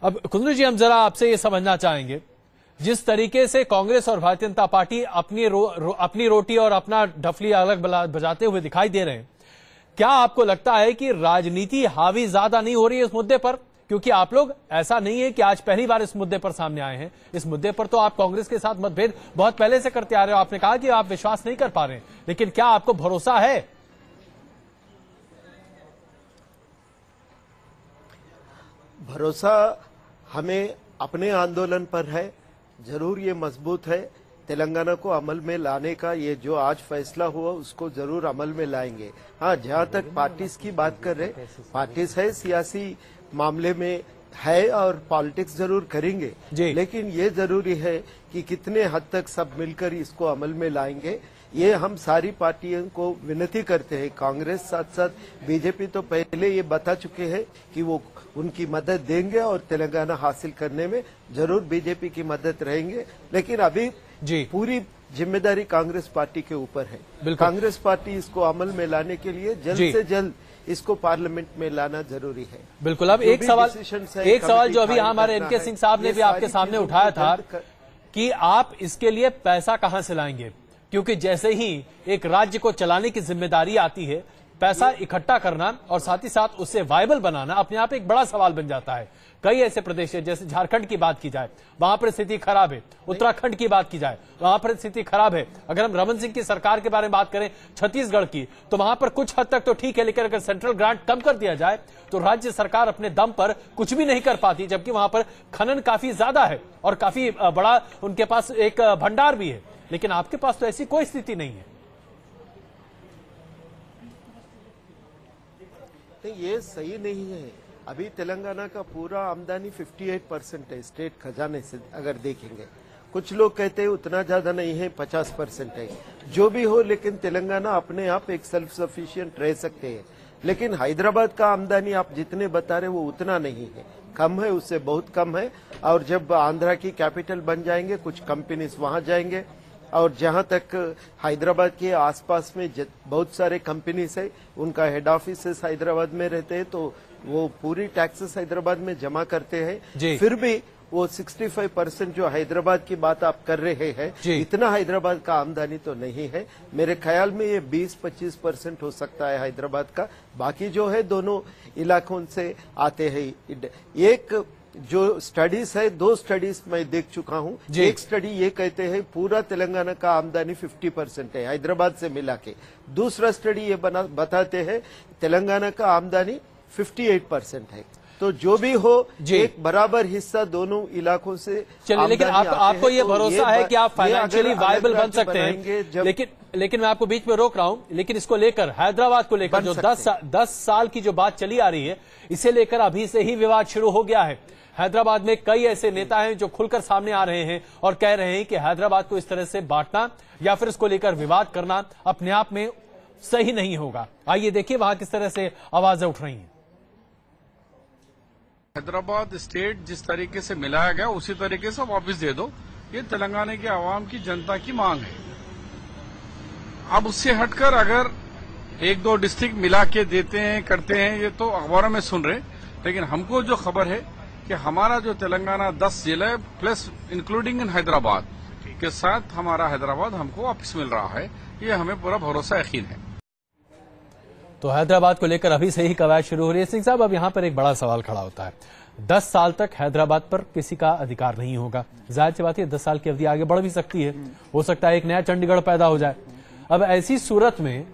अब कुंदरू जी, हम जरा आपसे ये समझना चाहेंगे, जिस तरीके से कांग्रेस और भारतीय जनता पार्टी अपनी रोटी और अपना ढफली अलग बजाते हुए दिखाई दे रहे हैं, क्या आपको लगता है कि राजनीति हावी ज्यादा नहीं हो रही है इस मुद्दे पर? क्योंकि आप लोग, ऐसा नहीं है कि आज पहली बार इस मुद्दे पर सामने आए हैं। इस मुद्दे पर तो आप कांग्रेस के साथ मतभेद बहुत पहले से करते आ रहे हो। आपने कहा कि आप विश्वास नहीं कर पा रहे हैं, लेकिन क्या आपको भरोसा है? भरोसा हमें अपने आंदोलन पर है, जरूर ये मजबूत है। तेलंगाना को अमल में लाने का ये जो आज फैसला हुआ उसको जरूर अमल में लाएंगे। हाँ, जहाँ तक पार्टीज की बात कर रहे, पार्टीज है, सियासी मामले में है और पॉलिटिक्स जरूर करेंगे, लेकिन ये जरूरी है कि कितने हद तक सब मिलकर इसको अमल में लाएंगे। ये हम सारी पार्टियों को विनती करते हैं। कांग्रेस साथ साथ बीजेपी तो पहले ये बता चुके हैं कि वो उनकी मदद देंगे और तेलंगाना हासिल करने में जरूर बीजेपी की मदद रहेंगे, लेकिन अभी पूरी जिम्मेदारी कांग्रेस पार्टी के ऊपर है। कांग्रेस पार्टी इसको अमल में लाने के लिए जल्द से जल्द इसको पार्लियामेंट में लाना जरूरी है। बिल्कुल। अब एक सवाल जो अभी हमारे एनके सिंह साहब ने भी आपके सामने उठाया था कि आप इसके लिए पैसा कहां से लाएंगे, क्योंकि जैसे ही एक राज्य को चलाने की जिम्मेदारी आती है, पैसा इकट्ठा करना और साथ ही साथ उसे वायबल बनाना अपने आप एक बड़ा सवाल बन जाता है। कई ऐसे प्रदेश है, जैसे झारखंड की बात की जाए, वहां पर स्थिति खराब है। उत्तराखंड की बात की जाए, वहां पर स्थिति खराब है। अगर हम रमन सिंह की सरकार के बारे में बात करें, छत्तीसगढ़ की, तो वहां पर कुछ हद तक तो ठीक है, लेकिन अगर सेंट्रल ग्रांट कम कर दिया जाए तो राज्य सरकार अपने दम पर कुछ भी नहीं कर पाती, जबकि वहां पर खनन काफी ज्यादा है और काफी बड़ा उनके पास एक भंडार भी है। लेकिन आपके पास तो ऐसी कोई स्थिति नहीं है। ये सही नहीं है। अभी तेलंगाना का पूरा आमदनी 58% है स्टेट खजाने से। अगर देखेंगे, कुछ लोग कहते हैं उतना ज्यादा नहीं है, 50% है। जो भी हो, लेकिन तेलंगाना अपने आप एक सेल्फ सफिशिएंट रह सकते हैं। लेकिन हैदराबाद का आमदनी आप जितने बता रहे वो उतना नहीं है, कम है, उससे बहुत कम है। और जब आंध्रा की कैपिटल बन जाएंगे, कुछ कंपनीज वहां जाएंगे। और जहां तक हैदराबाद के आसपास में बहुत सारे कंपनीज है, उनका हेड ऑफिस हैदराबाद में रहते हैं, तो वो पूरी टैक्सेस हैदराबाद में जमा करते हैं। फिर भी वो 65% जो हैदराबाद की बात आप कर रहे हैं, इतना हैदराबाद का आमदनी तो नहीं है। मेरे ख्याल में ये 20-25% हो सकता है हैदराबाद का। बाकी जो है दोनों इलाकों से आते हैं। एक जो स्टडीज है, 2 स्टडीज मैं देख चुका हूं। एक स्टडी ये कहते हैं पूरा तेलंगाना का आमदनी 50% है हैदराबाद से मिला के। दूसरा स्टडी ये बताते हैं तेलंगाना का आमदनी 58% है। तो जो भी हो, एक बराबर हिस्सा दोनों इलाकों से। चलिए, लेकिन आपको ये भरोसा है कि आप फाइनेंशियली वायबल बन सकते हैं। लेकिन मैं आपको बीच में रोक रहा हूं, लेकिन इसको लेकर, हैदराबाद को लेकर जो 10 साल की जो बात चली आ रही है, इसे लेकर अभी से ही विवाद शुरू हो गया है। हैदराबाद में कई ऐसे नेता हैं जो खुलकर सामने आ रहे हैं और कह रहे हैं कि हैदराबाद को इस तरह से बांटना या फिर इसको लेकर विवाद करना अपने आप में सही नहीं होगा। आइए देखिए वहां किस तरह से आवाजें उठ रही हैं। हैदराबाद स्टेट जिस तरीके से मिलाया गया उसी तरीके से वापस दे दो, ये तेलंगाना की आवाम की जनता की मांग है। अब उससे हटकर अगर 1-2 डिस्ट्रिक्ट मिला के देते हैं, करते हैं, ये तो अखबारों में सुन रहे। लेकिन हमको जो खबर है कि हमारा जो तेलंगाना 10 जिले प्लस इंक्लूडिंग इन हैदराबाद के साथ हमारा हैदराबाद हमको वापस मिल रहा है, ये हमें पूरा भरोसा यकीन है। तो हैदराबाद को लेकर अभी से ही कवायद शुरू हो रही है। सिंह साहब, अब यहां पर एक बड़ा सवाल खड़ा होता है। 10 साल तक हैदराबाद पर किसी का अधिकार नहीं होगा। जाहिर सी बात है 10 साल की अवधि आगे बढ़ भी सकती है, हो सकता है एक नया चंडीगढ़ पैदा हो जाए। अब ऐसी सूरत में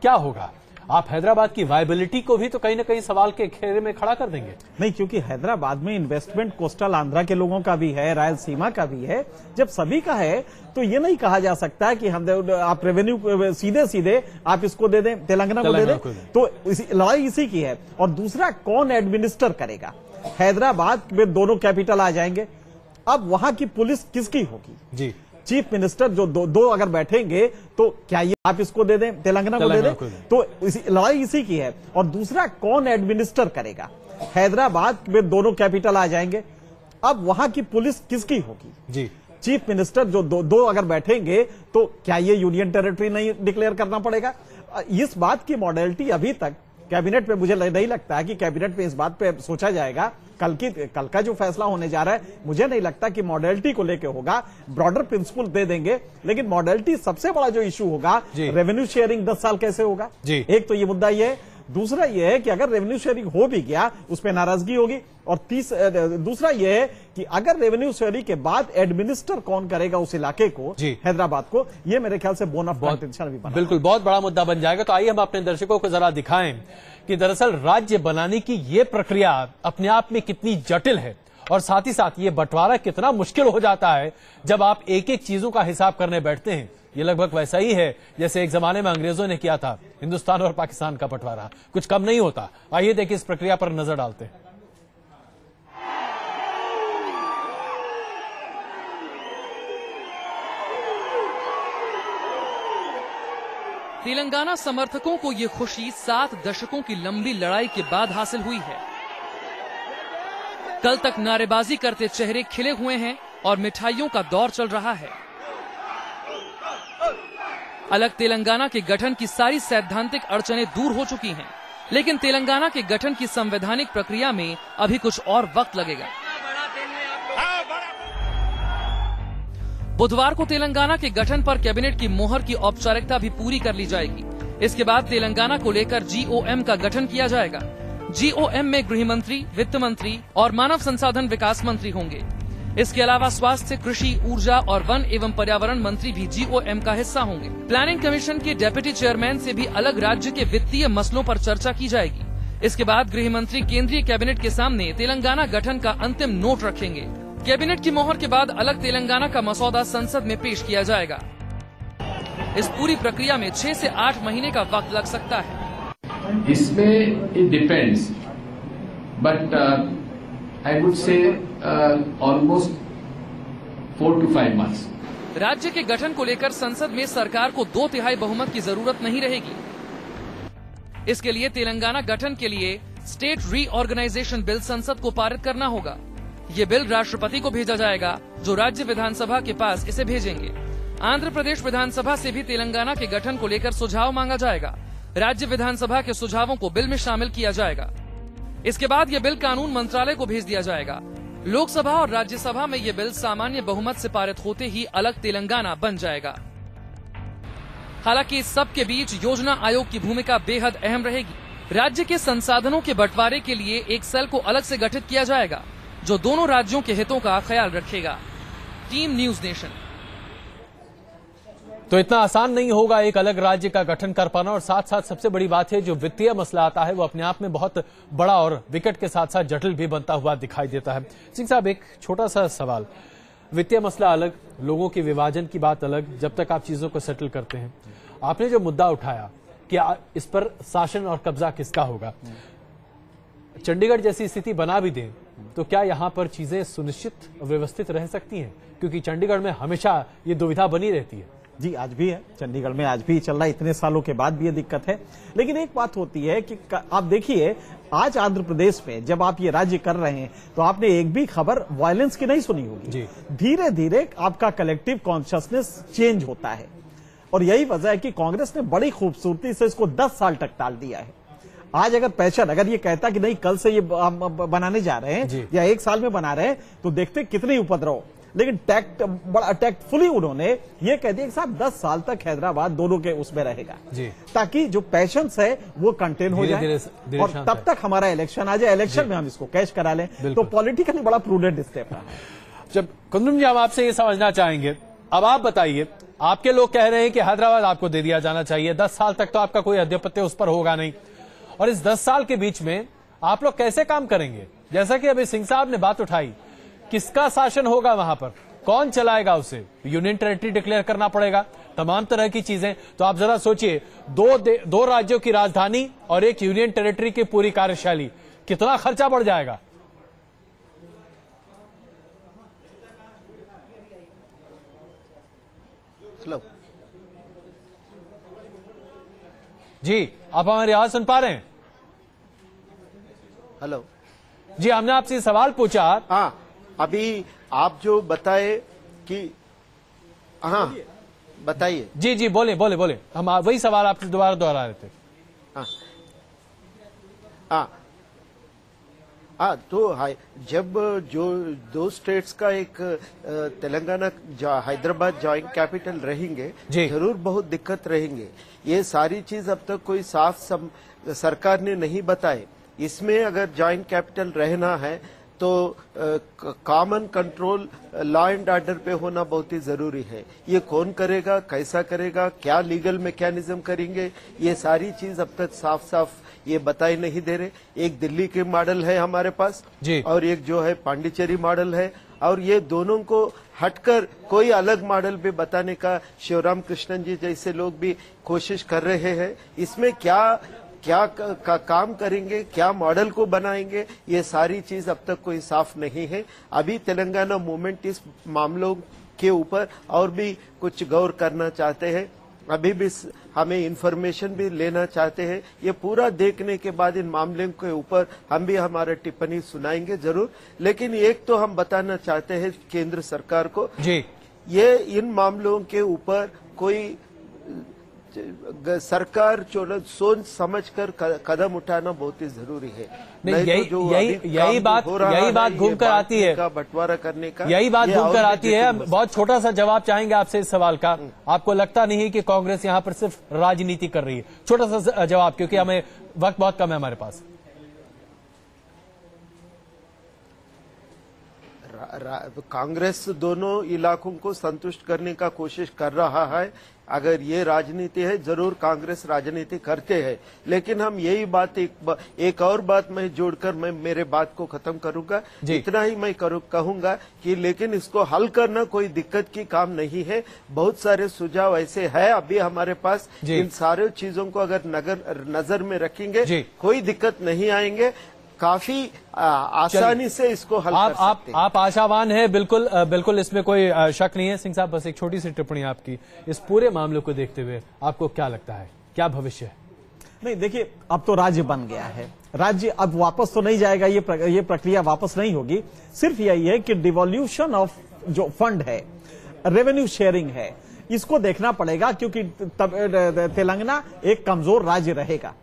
क्या होगा? आप हैदराबाद की वायबिलिटी को भी तो कहीं ना कहीं सवाल के घेरे में खड़ा कर देंगे। नहीं, क्योंकि हैदराबाद में इन्वेस्टमेंट कोस्टल आंध्रा के लोगों का भी है, रायलसीमा का भी है। जब सभी का है तो ये नहीं कहा जा सकता कि हम आप रेवेन्यू सीधे आप इसको दे दें, तेलंगाना को दे दें। तो लड़ाई इसी की है। और दूसरा, कौन एडमिनिस्टर करेगा? हैदराबाद में दोनों कैपिटल आ जाएंगे। अब वहां की पुलिस किसकी होगी? जी, चीफ मिनिस्टर जो दो अगर बैठेंगे तो क्या ये आप इसको दे दें, तेलंगाना को दे दें? तो लड़ाई इसी की है। और दूसरा, कौन एडमिनिस्टर करेगा? हैदराबाद में दोनों कैपिटल आ जाएंगे। अब वहां की पुलिस किसकी होगी? जी, चीफ मिनिस्टर जो दो अगर बैठेंगे तो क्या ये यूनियन टेरिटरी नहीं डिक्लेयर करना पड़ेगा? इस बात की मॉडलिटी अभी तक कैबिनेट पे मुझे नहीं लगता है कि कैबिनेट पे इस बात पे सोचा जाएगा। कल का जो फैसला होने जा रहा है, मुझे नहीं लगता कि मॉडलिटी को लेके होगा। ब्रॉडर प्रिंसिपल दे देंगे, लेकिन मॉडलिटी सबसे बड़ा जो इशू होगा, रेवेन्यू शेयरिंग 10 साल कैसे होगा। एक तो ये मुद्दा ये है। दूसरा ये है कि अगर रेवेन्यू शेयरिंग हो भी गया, उस पर नाराजगी होगी। और दूसरा ये है कि अगर रेवेन्यू शेयरिंग के बाद एडमिनिस्टर कौन करेगा उस इलाके को, हैदराबाद को, ये मेरे ख्याल से बोन ऑफ कंटेंशन भी बना, बिल्कुल बहुत बड़ा मुद्दा बन जाएगा। तो आइए हम अपने दर्शकों को जरा दिखाएं कि दरअसल राज्य बनाने की ये प्रक्रिया अपने आप में कितनी जटिल है, और साथ ही साथ ये बंटवारा कितना मुश्किल हो जाता है जब आप एक एक चीजों का हिसाब करने बैठते हैं। ये लगभग वैसा ही है जैसे एक जमाने में अंग्रेजों ने किया था हिंदुस्तान और पाकिस्तान का बंटवारा, कुछ कम नहीं होता। आइए देखिए इस प्रक्रिया पर नजर डालते हैं। तेलंगाना समर्थकों को ये खुशी 7 दशकों की लंबी लड़ाई के बाद हासिल हुई है। कल तक नारेबाजी करते चेहरे खिले हुए हैं और मिठाइयों का दौर चल रहा है। अलग तेलंगाना के गठन की सारी सैद्धांतिक अड़चनें दूर हो चुकी हैं, लेकिन तेलंगाना के गठन की संवैधानिक प्रक्रिया में अभी कुछ और वक्त लगेगा। बुधवार को तेलंगाना के गठन पर कैबिनेट की मोहर की औपचारिकता भी पूरी कर ली जाएगी। इसके बाद तेलंगाना को लेकर GOM का गठन किया जाएगा। GOM में गृह मंत्री, वित्त मंत्री और मानव संसाधन विकास मंत्री होंगे। इसके अलावा स्वास्थ्य, कृषि, ऊर्जा और वन एवं पर्यावरण मंत्री भी GOM का हिस्सा होंगे। प्लानिंग कमीशन के डेप्यूटी चेयरमैन से भी अलग राज्य के वित्तीय मसलों पर चर्चा की जाएगी। इसके बाद गृह मंत्री केंद्रीय कैबिनेट के सामने तेलंगाना गठन का अंतिम नोट रखेंगे। कैबिनेट की मोहर के बाद अलग तेलंगाना का मसौदा संसद में पेश किया जाएगा। इस पूरी प्रक्रिया में 6 से 8 महीने का वक्त लग सकता है। इसमें it depends, but I would say almost 4 to 5 months। राज्य के गठन को लेकर संसद में सरकार को 2/3 बहुमत की जरूरत नहीं रहेगी। इसके लिए तेलंगाना गठन के लिए स्टेट रीऑर्गेनाइजेशन बिल संसद को पारित करना होगा। ये बिल राष्ट्रपति को भेजा जाएगा, जो राज्य विधानसभा के पास इसे भेजेंगे। आंध्र प्रदेश विधानसभा से भी तेलंगाना के गठन को लेकर सुझाव मांगा जाएगा। राज्य विधानसभा के सुझावों को बिल में शामिल किया जाएगा। इसके बाद यह बिल कानून मंत्रालय को भेज दिया जाएगा। लोकसभा और राज्यसभा में यह बिल सामान्य बहुमत से पारित होते ही अलग तेलंगाना बन जाएगा। हालांकि इस सब के बीच योजना आयोग की भूमिका बेहद अहम रहेगी। राज्य के संसाधनों के बंटवारे के लिए एक सेल को अलग से गठित किया जाएगा, जो दोनों राज्यों के हितों का ख्याल रखेगा। Team news nation. तो इतना आसान नहीं होगा एक अलग राज्य का गठन कर पाना, और साथ साथ सबसे बड़ी बात है जो वित्तीय मसला आता है वो अपने आप में बहुत बड़ा और विकट के साथ साथ जटिल भी बनता हुआ दिखाई देता है। सिंह साहब, एक छोटा सा सवाल, वित्तीय मसला अलग, लोगों के विभाजन की बात अलग, जब तक आप चीजों को सेटल करते हैं, आपने जो मुद्दा उठाया कि इस पर शासन और कब्जा किसका होगा, चंडीगढ़ जैसी स्थिति बना भी दें तो क्या यहां पर चीजें सुनिश्चित व्यवस्थित रह सकती हैं? क्योंकि चंडीगढ़ में हमेशा ये दुविधा बनी रहती है। जी, आज भी है, चंडीगढ़ में आज भी चल रहा है, इतने सालों के बाद भी ये दिक्कत है। लेकिन एक बात होती है कि आप देखिए, आज आंध्र प्रदेश में जब आप ये राज्य कर रहे हैं तो आपने एक भी खबर वायलेंस की नहीं सुनी होगी। धीरे धीरे आपका कलेक्टिव कॉन्शियसनेस चेंज होता है, और यही वजह है कि कांग्रेस ने बड़ी खूबसूरती से इसको 10 साल तक टाल दिया है। आज अगर पैशन अगर ये कहता कि नहीं कल से ये बनाने जा रहे हैं या 1 साल में बना रहे हैं, तो देखते कितने उपद्रव। लेकिन बड़ा टैक्टफुली उन्होंने ये कह दिया कि साहब 10 साल तक हैदराबाद दोनों के उसमें रहेगा, ताकि जो पैशंस है वो कंटेन हो जाए और तब तक हमारा इलेक्शन आ जाए, इलेक्शन में हम इसको कैश करा लें। तो पॉलिटिकली बड़ा प्रूडेंट स्टेप रहा। जब कुंदन जी, हम आपसे ये समझना चाहेंगे, अब आप बताइए, आपके लोग कह रहे हैं कि हैदराबाद आपको दे दिया जाना चाहिए, 10 साल तक तो आपका कोई आधिपत्य उस पर होगा नहीं, और इस 10 साल के बीच में आप लोग कैसे काम करेंगे? जैसा कि अभी सिंह साहब ने बात उठाई, किसका शासन होगा वहां पर, कौन चलाएगा उसे? यूनियन टेरिटरी डिक्लेयर करना पड़ेगा, तमाम तरह की चीजें। तो आप जरा सोचिए, दो राज्यों की राजधानी और एक यूनियन टेरिटरी की पूरी कार्यशैली, कितना खर्चा बढ़ जाएगा। हेलो जी, आप हमारी आवाज सुन पा रहे हैं? हेलो जी, हमने आपसे सवाल पूछा। हाँ, अभी आप जो बताए कि हाँ बताइए। जी, बोले, हम वही सवाल आपसे दोबारा दोहरा रहे थे। हाँ, हाँ, तो जब जो 2 स्टेट्स का एक तेलंगाना हैदराबाद जॉइंट कैपिटल रहेंगे, जरूर बहुत दिक्कत रहेंगे। ये सारी चीज अब तक कोई साफ सरकार ने नहीं बताए। इसमें अगर जॉइंट कैपिटल रहना है तो common control law and order पे होना बहुत ही जरूरी है। ये कौन करेगा, कैसा करेगा, क्या लीगल मैकेनिज्म करेंगे, ये सारी चीज अब तक साफ साफ ये बताई नहीं दे रहे। एक दिल्ली के मॉडल है हमारे पास और एक जो है पांडिचेरी मॉडल है, और ये दोनों को हटकर कोई अलग मॉडल पे बताने का शिवराम कृष्णन जी जैसे लोग भी कोशिश कर रहे हैं। इसमें क्या काम करेंगे, क्या मॉडल को बनाएंगे, ये सारी चीज अब तक कोई साफ नहीं है। अभी तेलंगाना मूवमेंट इस मामलों के ऊपर और भी कुछ गौर करना चाहते हैं। अभी भी हमें इन्फॉर्मेशन भी लेना चाहते हैं। ये पूरा देखने के बाद इन मामले के ऊपर हम भी हमारा टिप्पणी सुनाएंगे जरूर। लेकिन एक तो हम बताना चाहते हैं केंद्र सरकार को, ये इन मामलों के ऊपर कोई सरकार सोच समझकर कदम उठाना बहुत ही जरूरी है। यही बात घूम कर आती है, बंटवारा करने का यही बात घूम कर आती है। बहुत छोटा सा जवाब चाहेंगे आपसे इस सवाल का। आपको लगता नहीं है कि कांग्रेस यहाँ पर सिर्फ राजनीति कर रही है? छोटा सा जवाब, क्योंकि हमें वक्त बहुत कम है हमारे पास। कांग्रेस दोनों इलाकों को संतुष्ट करने का कोशिश कर रहा है। अगर ये राजनीति है, जरूर कांग्रेस राजनीति करते हैं। लेकिन हम यही बात एक और बात मैं जोड़कर मैं मेरे बात को खत्म करूंगा। इतना ही मैं कहूंगा कि लेकिन इसको हल करना कोई दिक्कत की काम नहीं है। बहुत सारे सुझाव ऐसे है अभी हमारे पास। इन सारे चीजों को अगर नजर में रखेंगे कोई दिक्कत नहीं आएंगे। काफी आसानी से इसको हल कर सकते हैं। आप आशावान हैं, बिल्कुल इसमें कोई शक नहीं है। सिंह साहब, बस एक छोटी सी टिप्पणी आपकी, इस पूरे मामले को देखते हुए आपको क्या लगता है, क्या भविष्य है? नहीं, देखिए, अब तो राज्य बन गया है, राज्य अब वापस तो नहीं जाएगा, ये प्रक्रिया वापस नहीं होगी। सिर्फ यही है कि डिवोल्यूशन ऑफ जो फंड है, रेवेन्यू शेयरिंग है, इसको देखना पड़ेगा, क्योंकि तेलंगाना एक कमजोर राज्य रहेगा,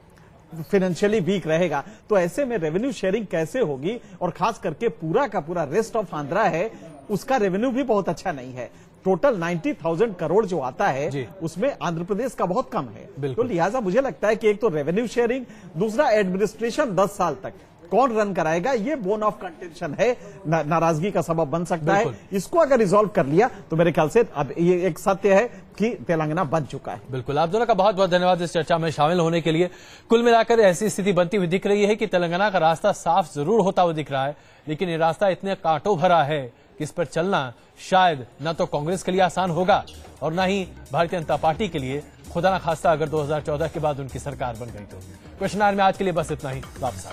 फाइनेंशियली वीक रहेगा। तो ऐसे में रेवेन्यू शेयरिंग कैसे होगी? और खास करके पूरा का पूरा रेस्ट ऑफ आंध्रा है, उसका रेवेन्यू भी बहुत अच्छा नहीं है। टोटल 90,000 करोड़ जो आता है उसमें आंध्र प्रदेश का बहुत कम है। तो लिहाजा मुझे लगता है कि एक तो रेवेन्यू शेयरिंग, दूसरा एडमिनिस्ट्रेशन 10 साल तक कौन रन कराएगा, ये बोन ऑफ कंटेंशन है, नाराजगी का सबब बन सकता है। इसको अगर रिजॉल्व कर लिया तो मेरे ख्याल से अब ये एक सत्य है कि तेलंगाना बन चुका है। बिल्कुल, आप दोनों का बहुत बहुत धन्यवाद इस चर्चा में शामिल होने के लिए। कुल मिलाकर ऐसी स्थिति बनती हुई दिख रही है कि तेलंगाना का रास्ता साफ जरूर होता हुआ दिख रहा है, लेकिन ये रास्ता इतने कांटों भरा है कि इस पर चलना शायद न तो कांग्रेस के लिए आसान होगा और न ही भारतीय जनता पार्टी के लिए, खुदा ना खास्ता अगर 2014 के बाद उनकी सरकार बन गई तो। क्वेश्चन आवर में आज के लिए बस इतना ही। वापस